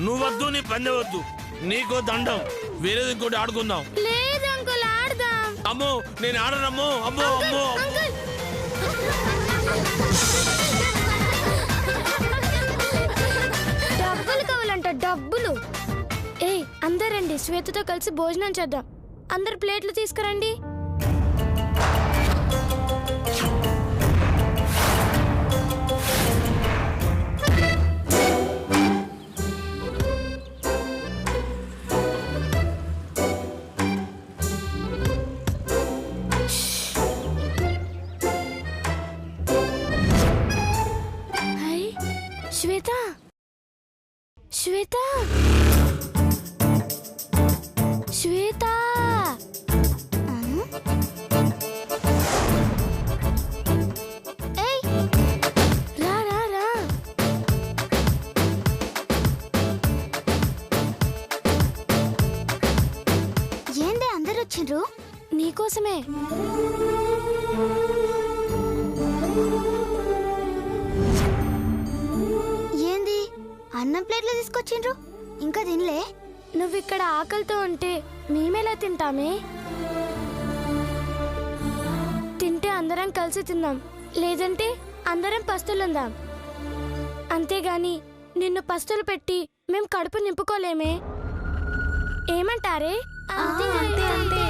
నువ్వద్దు, నీ పందె వద్దు. నీకో దండం, వేరేది ఇంకోటి ఆడుకుందాం. లేదు అంకుల్, ఆడదాం. అమ్మో నేను ఆడనమ్మో. అమ్మో అమ్మో. డబ్బులు కావాలంట, డబ్బులు. ఏ అందరండి, శ్వేతతో కలిసి భోజనం చేద్దాం. అందరు ప్లేట్లు తీసుకురండి. శ్వేత, శ్వేత, శ్వేత. ఏయ్ రా రా రా. ఏంది అందరు వచ్చిండ్రు? నీకోసమే. అన్నం ప్లేట్లు తీసుకొచ్చిండ్రు, ఇంకా తినలే? నువ్వు ఇక్కడ ఆకలితో ఉంటే మేమెలా తింటామే? తింటే అందరం కలిసి తిందాం, లేదంటే అందరం పస్తులుందాం. అంతేగాని నిన్ను పస్తులు పెట్టి మేం కడుపు నింపుకోలేమే. ఏమంటారే? అంతే అంతే అంతే.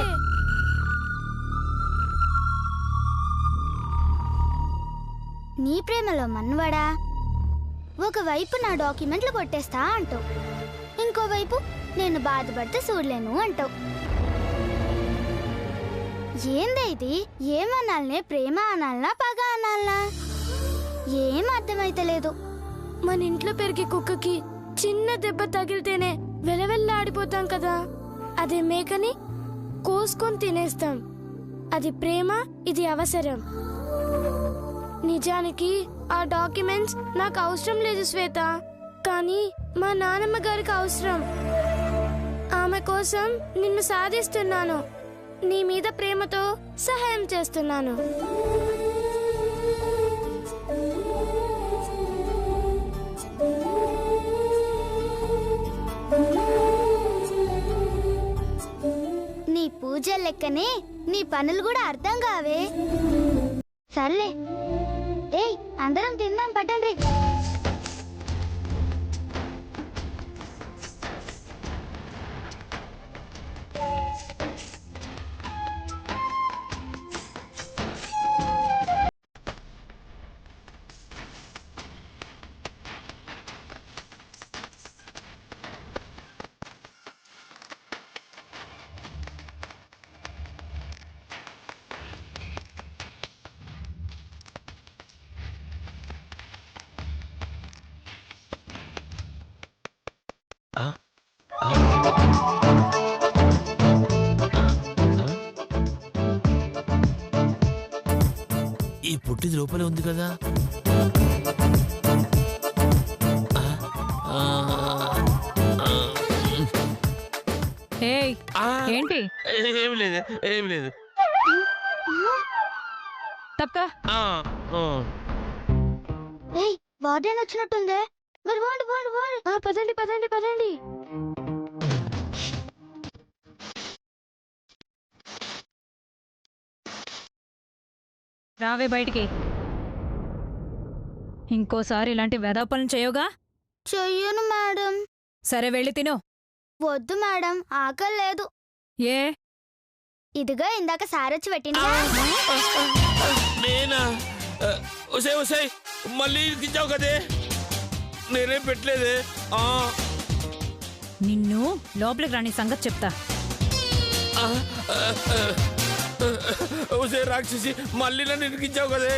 నీ ప్రేమలో మన్వడా, ఒకవైపు నా డాక్యుమెంట్లు కొట్టేస్తా అంటావు, ఇంకోవైపు నేను బాధపడితే చూడలేను అంటావు. ఏందైది? ఏమనాలనే? ప్రేమ అనాలనా, పగ అనాలనా? ఏం అర్థమైతలేదు. మన ఇంట్లో పెరిగే కుక్కకి చిన్న దెబ్బ తగిలితేనే వెలవెల్లాడిపోతాం కదా, అదే మేకని కోసుకొని తినేస్తాం. అది ప్రేమ, ఇది అవసరం. నిజానికి ఆ డాక్యుమెంట్స్ నాకు అవసరం లేదు శ్వేత, కానీ మా నానమ్మ గారికి అవసరం. ఆమె కోసం నిన్ను సాధిస్తున్నాను, నీ మీద ప్రేమతో సహాయం చేస్తున్నాను. నీ పూజ లెక్కనే నీ పనులు కూడా అర్థం కావే. సర్లే, ఏయ్ అందరం తిందాం పట్టండి. ఈ పుట్టిది లోపలే ఉంది కదా. ఏంటి? ఏం లేదు, ఏం లేదు. తప్ప వార్డెన్ వచ్చినట్టుందే. పదండి పదండి పదండి. రావే బయటికి. ఇంకోసారి ఇలాంటి వెధవ పనులు చేయవుగా? చెయ్యను మేడం. సరే వెళ్ళి తిను. వద్దు మేడం, ఆకలి లేదు. ఏ? ఇదిగో ఇందాక సారొచ్చి పెట్టింది. నేనా? ఒసే ఒసే, మళ్ళీ ఇరికించావు కదే. నేనేం పెట్టలేదే. నిన్ను లోపలికి రాని సంగతి చెప్తా. ఒసే రాక్షసి, మళ్ళీ నన్ను ఇరికించావు కదే.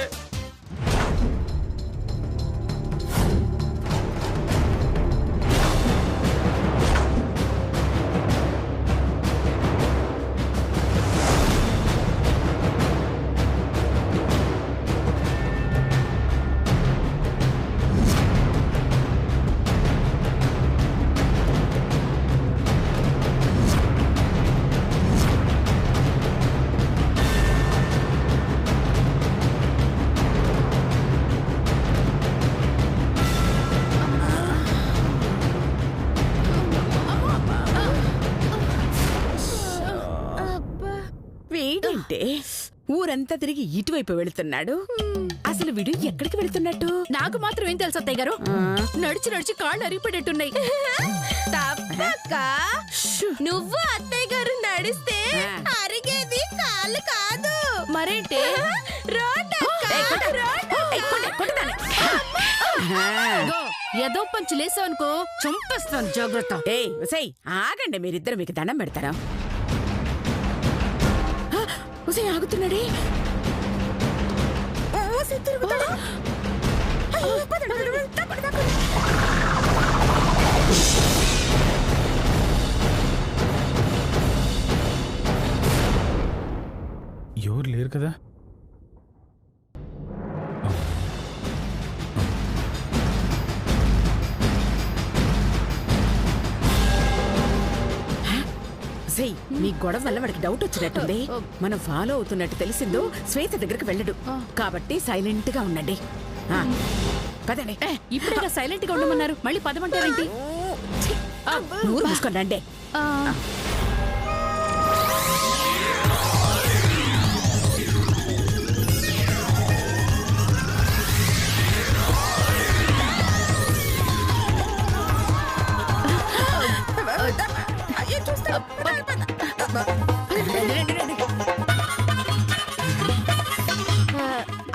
వీడంటే ఊరంతా తిరిగి ఇటువైపు వెళుతున్నాడు. అసలు వీడు ఎక్కడికి వెళుతున్నట్టు? నాకు మాత్రం ఏం తెలుసు అత్తయ్య గారు? నడిచి నడిచి కాళ్ళు అరిగిపోయేట్టున్నాయి. తప్పక్క నువ్వు అత్తయ్య గారు నడిస్తే అరిగేది కాళ్ళు కాదు, మరేంటి? ఏదో పంచు లేసావనుకో చంపేస్తాను, జాగ్రత్త. ఏయ్ ఉసై ఆగండి, మీరిద్దరు మీకు దండం పెడతారా? ఉసై ఆగుతున్నాడే. ఎవరు లేరు కదా? మీ గొడవ వల్ల వాడికి డౌట్ వచ్చినట్టుంది. మనం ఫాలో అవుతున్నట్టు తెలిసిందో శ్వేత దగ్గరికి వెళ్ళడు, కాబట్టి సైలెంట్ గా ఉండండి. పదండి. ఇప్పుడే సైలెంట్ గా ఉండమన్నారు, మళ్ళీ పదమంటారేంటి? నూరు మూసుకొని రండి.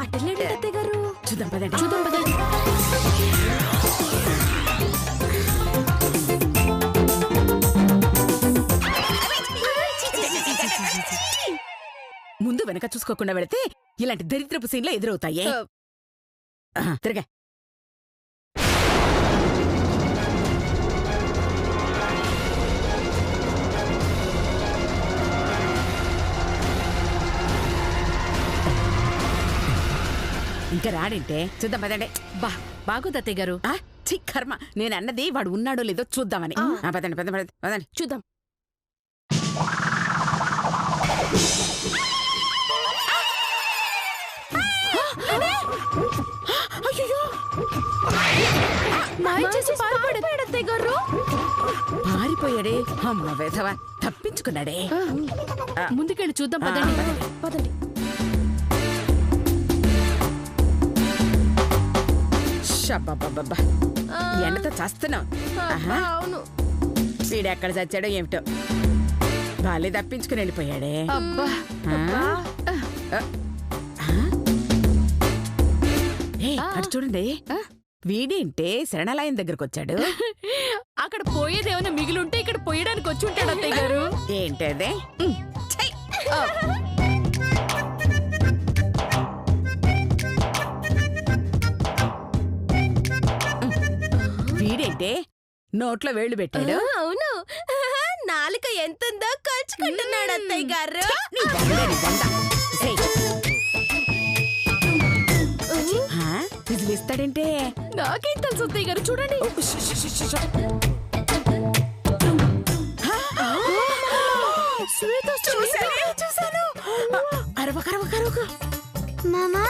అటలేండి అత్తయ్య గారు. చూద్దాం పదండి. చూద్దాం పదండి. ముందు వెనక చూసుకోకుండా వెళితే ఇలాంటి దరిద్రపు సీన్లు ఎదురవుతాయే. తిరగా. ఇంకా రాడంటే చూద్దాం పదండి. బాగోదు అత్తయ్య గారు. కర్మ, నేను అన్నది వాడు ఉన్నాడో లేదో చూద్దామని. పదండి పదండి పదండి చూద్దాం. పారిపోయాడే. అమ్మ వేధవా, తప్పించుకున్నాడే. ముందుకెళ్ళి చూద్దాం పదండి. పదండి. షబ్బబ్బబ్బబ్బా, ఎండతో చేస్తున్నావు. అవును, వీడెక్కడ చచ్చాడో ఏమిటో, బాలే తప్పించుకుని వెళ్ళిపోయాడే. అబ్బా అటు చూడండి, వీడేంటే శరణాలయం దగ్గరకు వచ్చాడు. అక్కడ పోయేదేమైనా మిగిలింటే ఇక్కడ పోయడానికి వచ్చి ఉంటాడు అత్తయ్య గారు. ఏంటదే? వీడేంటే నోట్లో వేళ్లు పెట్టాడు. అవును, నాలుక ఎంతుందో కొలుచుకుంటున్నాడు అత్తయ్య గారు. ఇస్తాడంటే నాకేం తెలుసు అత్తయ్య గారు? చూడండి. చూశాను. అరవకరవకరవకు మామా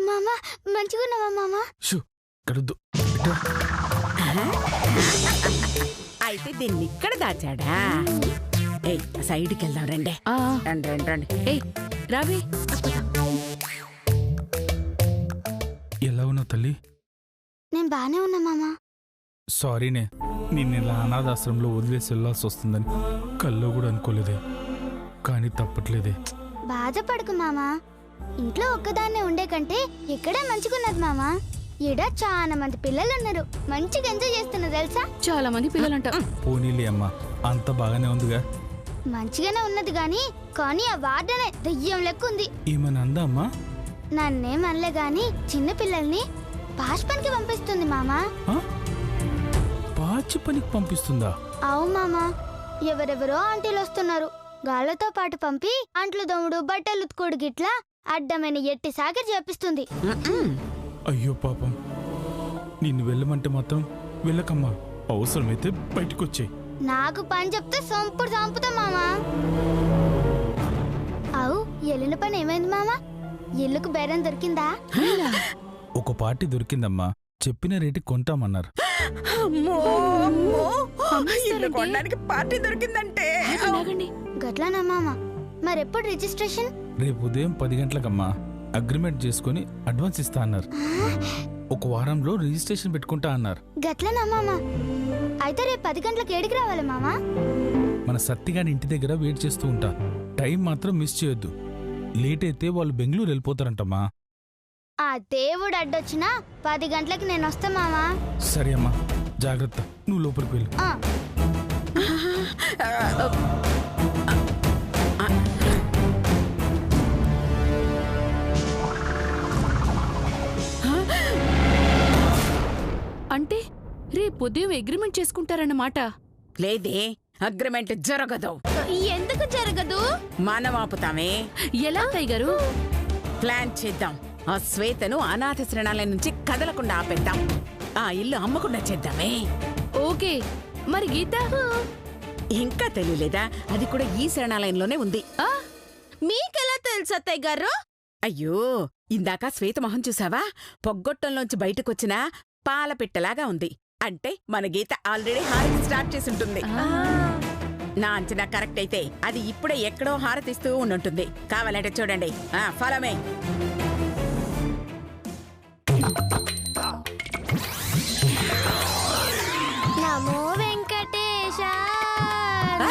మామా మంచిగున్నావా మామా? అయితే దీన్ని ఇక్కడ దాచాడా? ఏయ్ సైడ్కి వెళ్దాం రండి. రండి రండి రండి. ఏయ్ రావే. ఎలా ఉన్నావు తల్లి? నేను బానే ఉన్నా మామా. సారీనే, నిన్ను ఇలా అనాథాశ్రమంలో వదిలేసి వెళ్ళాల్సి వస్తుందని కల్లో కూడా అనుకోలేదే, కానీ తప్పట్లేదే. బాధపడకు మామా, ఇంట్లో ఒక్కదాన్నే ఉండే కంటే ఇక్కడే మంచిగున్నది మామా. ఈడ చాలా మంది పిల్లలు ఉన్నారు, మంచిగా ఎంజాయ్ చేస్తున్నారు తెలుసా? చాలా మంది పిల్లలంట. పోనీలే అమ్మా, అంత బాగానే ఉందిగా. మంచిగానే ఉన్నది కానీ ఆ వార్డనే దెయ్యం లెక్క ఉంది. ఏమని అందా అమ్మా? నన్నేం అనలే గాని చిన్న పిల్లల్ని పాష్ పనికి పంపిస్తుంది మామా. పాచి పనికి పంపిస్తుందా? అవు మామా, ఎవరెవరో ఆంటీలు వస్తున్నారు, గాళ్ళతో పాటు పంపి అంట్లు దమ్ముడు బట్టలు ఉతుకోడు గిట్లా అడ్డమైన ఎట్టి సాగర్ చేపిస్తుంది. అయ్యో పాపం, నిన్ను వెళ్ళమంటే మాత్రం వెళ్ళకమ్మా, అవసరమైతే బయటకొచ్చేయి. నాకు పని చెప్తే సొంపుడు చంపుతా మామా. అవు ఎల్లిన పని ఏమైంది మామా? ఇల్లుకు బేరం దొరికిందా? ఒక పార్టీ దొరికిందమ్మా, చెప్పిన రేటుకి కొంటామన్నారు. అమ్మో అమ్మో, ఇల్లు కొనడానికి పార్టీ దొరికిందంటే. గట్లానా మామ? మరెప్పుడు రిజిస్ట్రేషన్? రేపు ఉదయం 10 గంటలకమ్మా. అగ్రిమెంట్ చేసుకుని అడ్వాన్స్ ఇస్తా అన్నారు. ఒక వారంలో రిజిస్ట్రేషన్ పెట్టుకుంటా అన్నారు. గట్లనా మామ? అయితే రేపు 10 గంటలకు ఏడికి రావాలి మామ? మన సత్తిగాని ఇంటి దగ్గర వెయిట్ చేస్తూ ఉంటా. టైం మాత్రం మిస్ చేయొద్దు. లేట్ అయితే వాళ్ళు బెంగళూరు వెళ్ళిపోతారంటమ్మా. ఆ దేవుడు అడ్డొచ్చినా 10 గంటలకు నేను వస్తా మామ. సరే అమ్మా, జాగ్రత్త. నువ్వు లోపలికి వెళ్ళు. అంటే రేపు ఉదయం అగ్రిమెంట్ చేసుకుంటారన్నమాట. లేదే, అగ్రిమెంట్ జరగదు. ఎందుకు జరగదు? మనం ఆపుతామే. ఎలా అత్తయ్య గారు? ప్లాన్ చేద్దాం. ఆ శ్వేతను అనాథ శరణాలయం నుంచి కదలకుండా ఆపేద్దాం. ఆ ఇల్లు అమ్మకుండా చేద్దామే. ఓకే, మరి గీత? ఇంకా తెలియలేదా? అది కూడా ఈ శరణాలయంలోనే ఉంది. మీకెలా తెలుసు అత్తయ్య గారు? అయ్యో, ఇందాక శ్వేత మొహం చూసావా? పొగ్గొట్టంలోంచి బయటకొచ్చిన పాలపిట్టలాగా ఉంది. అంటే మన గీత ఆల్రెడీ హారతి స్టార్ట్ చేసి ఉంటుంది. నా అంచనా కరెక్ట్ అయితే అది ఇప్పుడే ఎక్కడో హారతిస్తూ ఉండుంటుంది. కావాలంటే చూడండి. Follow me. నమో వెంకటేశ,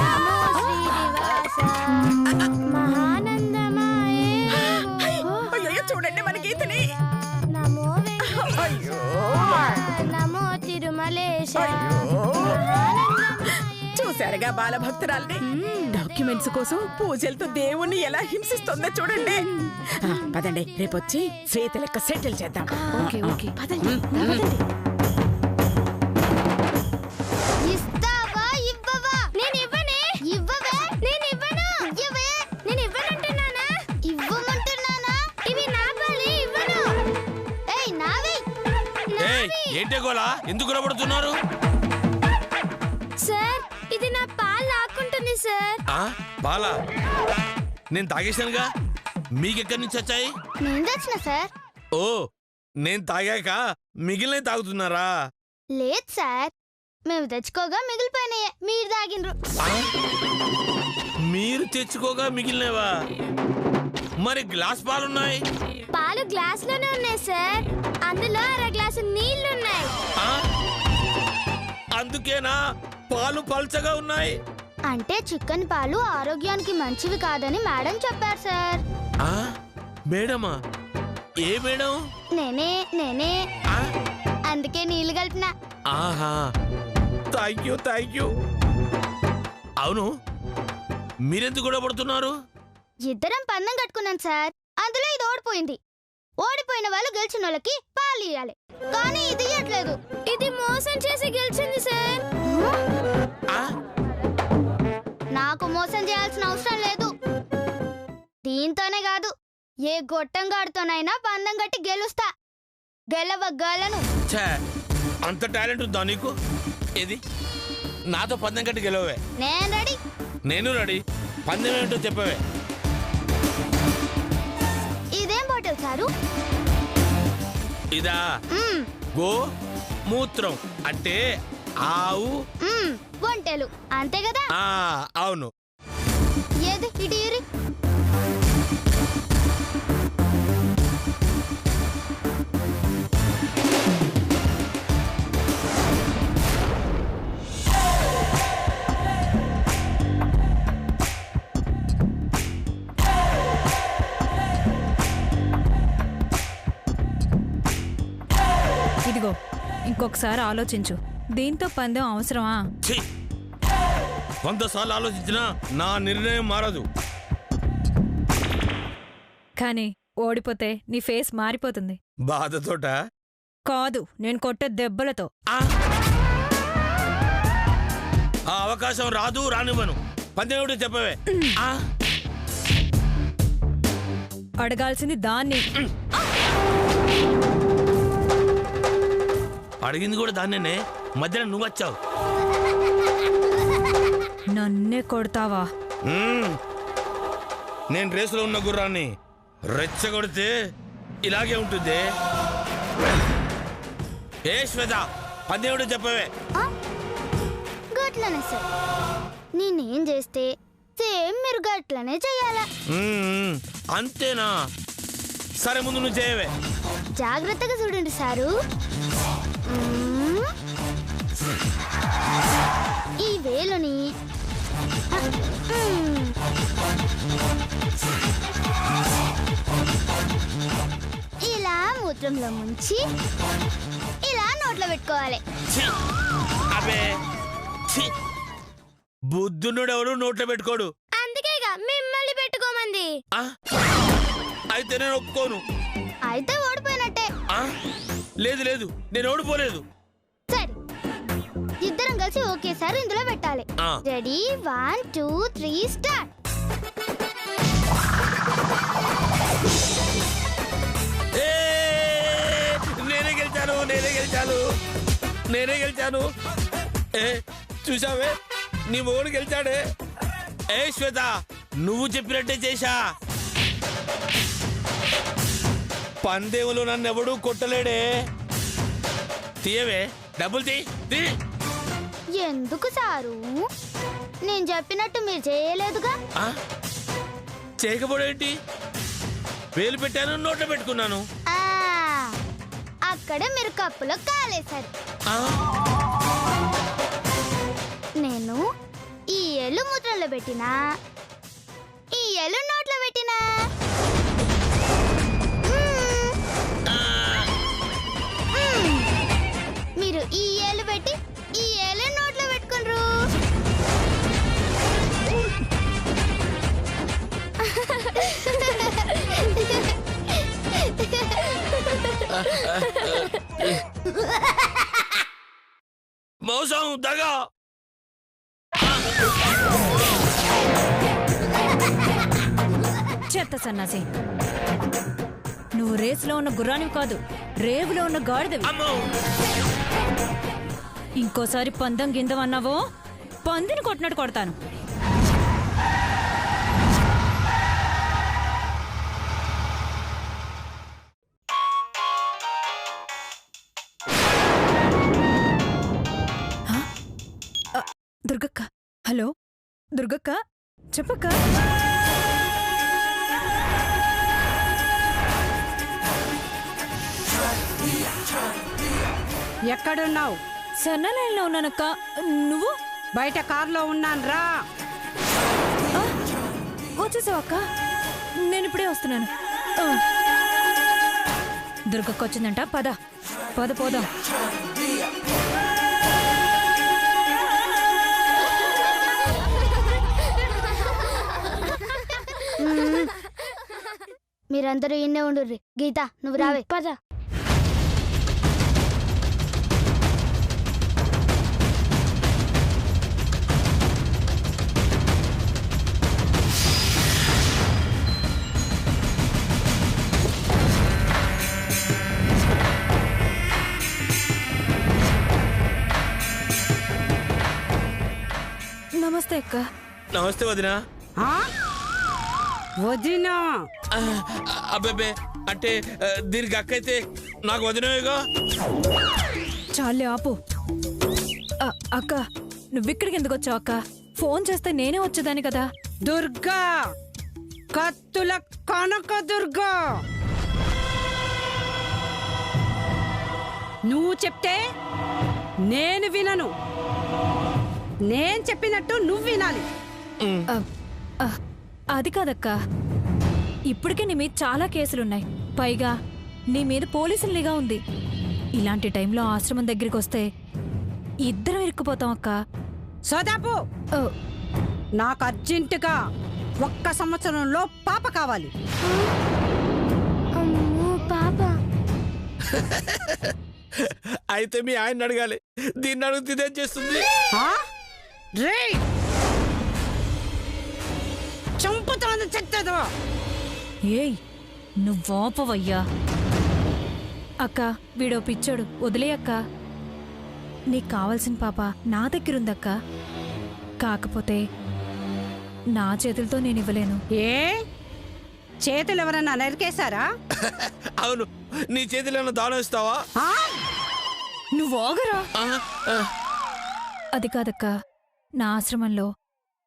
నమో శ్రీనివాస, మహానందమాయే. చూడండి మన గీతని. నమో వెంకటేశ, నమో తిరుమలేశ. చూసారుగా బాలభక్తురాల్ని? డాక్యుమెంట్స్ కోసం పూజలతో దేవుణ్ణి ఎలా హింసిస్తుందో చూడండి. పదండి, రేపొచ్చి శ్వేత లెక్క సెటిల్ చేద్దాం. Okay okay. ఇస్తావా ఇవ్వవా? నేను ఇవ్వనే. ఇవ్వవే? నేను ఇవ్వను. ఇవ్వవే? నేను ఇవ్వనంటున్నానా? ఇవ్వమంటున్నానా? ఇవి నా పాలి, ఇవ్వను. ఏయ్ నావి. ఏంటే గోలా? ఎందుకు రాబడుతున్నారు? సార్, ఇది నా పాలు లాక్కుంటుంది సార్. పాలా? నేను తాగేశానుగా. మీకెక్కడి నుంచి వచ్చాయి? నేను తెచ్చిన సార్. ఓ, నేను తాగాక మిగిలిన తాగుతున్నారా? లేదు సార్, మేము తెచ్చుకోగా మిగిలిపోయినాయే, మీరు తాగినరు. మీరు తెచ్చుకోగా మిగిలినవా? మరి గ్లాస్ పాలున్నాయి. పాలు గ్లాస్ లోనే ఉన్నాయి సార్. అందులో 1/2 గ్లాసు నీళ్లున్నాయి. అందుకేనా పాలు పల్చగా ఉన్నాయి? అంటే చికెన్ పాలు ఆరోగ్యానికి మంచివి కాదని మేడం చెప్పారు సార్. మేడమా? ఏ మేడం? నేనే అందుకే నీళ్లు కలిపిన. ఆహా, థ్యాంక్ యూ. అవును, మీరెందుకు కూడా పడుతున్నారు? ఇద్దరం పందెం కట్టుకున్నాం సార్. అందులో ఇది ఓడిపోయింది. ఓడిపోయిన వాళ్ళు గెలిచిన వాళ్ళకి పాలు ఇవ్వాలి. కానీ ఇది ఇవ్వట్లేదు. ఇది మోసం చేసి గెలిచింది సార్. నాకు మోసం చేయాల్సిన అవసరం లేదు. దీంతోనే కాదు, ఏ గొట్టంగాడితోనైనా పందెం కట్టి గెలుస్తా. గెలవగలను. అంత టాలెంట్ ఉందా నీకు? ఏది నాతో పందెం కట్టి గెలవే? నేను రెడీ. నేను రెడీ. పందెం ఏంటో చెప్పవే. ఇదేం బాటిల్ సారు? ఇదా? గో మూత్రం అంటే ఆవు ఒంటెలు, అంతే కదా? అవును. ఏది ఇటీరి? ఇదిగో, ఇంకొకసారి ఆలోచించు. దీంతో పందెం అవసరమా? 100 సార్లు ఆలోచించినా నా నిర్ణయం మారదు. కానీ ఓడిపోతే నీ ఫేస్ మారిపోతుంది. బాధతోట కాదు, నేను కొట్టే దెబ్బలతో. ఆ అవకాశం రాదు, రానివ్వను. పందెం ఏమిటో చెప్పవే. అడగాల్సింది దాన్ని. అడిగింది కూడా దాన్నే. మధ్యలో నువ్వు వచ్చావు. నన్నే కొడతావా? నేను రేసులో ఉన్న గుర్రాన్ని రెచ్చగొడితే ఇలాగే ఉంటుంది. ఏ శ్వేత పందేవుడు చెప్పవే. గట్లనే సార్, నేనేం చేస్తే సేమ్ మీరు గట్లనే చెయ్యాలా. అంతేనా? సరే ముందు నువ్వు చేయవే. జాగ్రత్తగా చూడండి సారు. ఈ వేలుని ఇలా మూత్రంలో ముంచి ఇలా నోట్లో పెట్టుకోవాలి. అబే బుద్ధునుడు ఎవరు నోట్లో పెట్టుకోడు. అందుకేగా మిమ్మల్ని పెట్టుకోమంది. అయితే నేను ఒప్పుకోను. అయితే ఓడిపోయినట్టే. లేదు లేదు, నేను ఓడిపోలేదు. సరే, ఇద్దరం కలిసి ఒకేసారి ఇందులో పెట్టాలి. Ready 1 2 3 start. నేనే గెలిచాను. చూసావే, నీ మొగుడు గెలిచాడే. ఏ శ్వేత, నువ్వు చెప్పినట్టే చేశా. పందేములో నన్ను ఎవడూ కొట్టలేడే. తీయవే, డబ్బులు తీ. ఎందుకు సారు? నేను చెప్పినట్టు మీరు చేయలేదుగా. చేయకపోవడేంటి? వేలు పెట్టాను, నోట్లో పెట్టుకున్నాను. అక్కడే మీరు కప్పులో కాలేశారు. నేను ఈ ఏళ్ళు మూత్రంలో పెట్టినా, ఈ ఏళ్ళు నోట్లో పెట్టినా. మీరు ఈ ఏళ్ళు పెట్టి ఈ ఏళ్ళు నోట్లో పెట్టుకుండ్రు. మోసం, దగా. చెత్త సన్నాసి, నువ్వు రేసులో ఉన్న గుర్రానివి కాదు, రేవులో ఉన్న గాడిదవి. ఇంకోసారి పందం గిందం అన్నావో పందిని కొట్టినట్టు కొడతాను. దుర్గక్క, హలో దుర్గక్క, చెప్పక్క. ఎక్కడున్నావు? సన్నలైన్లో ఉన్నానక్క. నువ్వు? బయట కారులో ఉన్నాను రా. వచ్చేసావు అక్క, నేను ఇప్పుడే వస్తున్నాను. దుర్గక్క వచ్చిందంట, పద పద పోదాం. మీరందరూ ఇన్నే ఉండుర్రి. గీత, నువ్వు రావే. పద. నమస్తే అక్క. నమస్తే వదినా. వదినా? అబ్బే, అంటే దీనికి అక్క అయితే నాకు వదినగా. చాలే ఆపు. అక్క, నువ్విక్కడికి ఎందుకు వచ్చావు అక్క? ఫోన్ చేస్తే నేనే వచ్చేదాన్ని కదా. దుర్గా, కత్తుల కనక దుర్గా, నువ్వు చెప్తే నేను వినను. నేను చెప్పినట్టు నువ్వు వినాలి. అది కాదక్క, ఇప్పటికే నీ మీద చాలా కేసులున్నాయి. పైగా నీ మీద పోలీసుల నిఘా ఉంది. ఇలాంటి టైంలో ఆశ్రమం దగ్గరికి వస్తే ఇద్దరం ఇరుక్కుపోతాం అక్క. సోదాపు, నాకు అర్జెంటుగా 1 సంవత్సరంలో పాప కావాలి. అమ్మో పాప. అయితే మీ ఆయన అడగాలి. దీన్ని అడుగుతుంది ఇదేం చేస్తుంది? చంపుతాను చెత్తదో. ఏయ్, నువ్వోపవయ్యా. అక్క, వీడో పిచ్చోడు, వదిలే అక్క. నీకు కావాల్సిన పాప నా దగ్గరుందక్క. కాకపోతే నా చేతులతో నేను ఇవ్వలేను. ఏ చేతులు ఎవరన్నా నరికేశారా? అవును, నీ చేతిలో దానం ఇస్తావా? నువ్వు ఆగరా. ఆ, ఆ. అది కాదక్క, నా ఆశ్రమంలో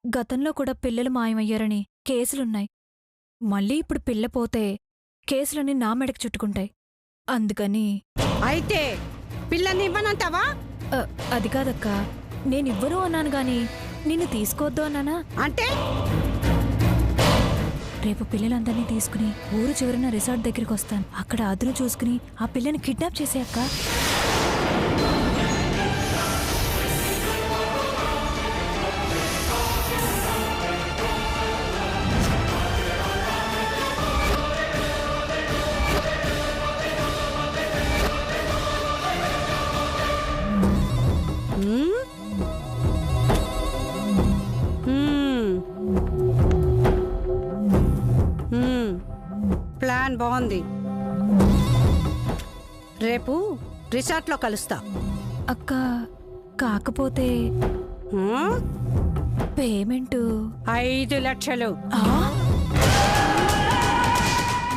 గతంలో కూడా పిల్లలు మాయమయ్యారని కేసులున్నాయి. మళ్ళీ ఇప్పుడు పిల్ల పోతే కేసులన్నీ నా మెడకు చుట్టుకుంటాయి. అందుకని అయితే పిల్లని ఇవ్వనంటావా? అది కాదక్క, నేనివ్వను అన్నాను గాని నిన్ను తీసుకోవద్దు అన్నానా? అంటే రేపు పిల్లలందరినీ తీసుకుని ఊరు చివరిన రిసార్ట్ దగ్గరికి వస్తాను. అక్కడ అదును చూసుకుని ఆ పిల్లని కిడ్నాప్ చేసే అక్క. ప్లాన్ బాగుంది. రేపు రిసార్ట్లో కలుస్తా. అక్క కాకపోతే పేమెంటు 5 లక్షలు.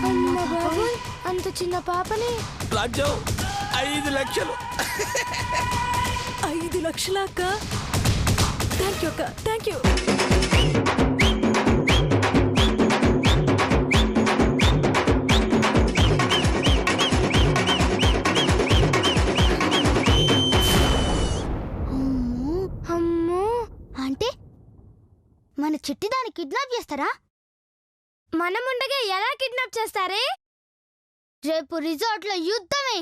అమ్మ బాబోయ్, అంత చిన్న పాపని. రాజ్యం 5 లక్షలు. 5 లక్షల అక్క? థ్యాంక్ యూ అక్క, థ్యాంక్ యూ. అమ్మో, అంటే మన చిట్టి దాన్ని కిడ్నాప్ చేస్తారా? మనముండగా ఎలా కిడ్నాప్ చేస్తారే? రేపు రిసార్ట్లో యుద్ధమే.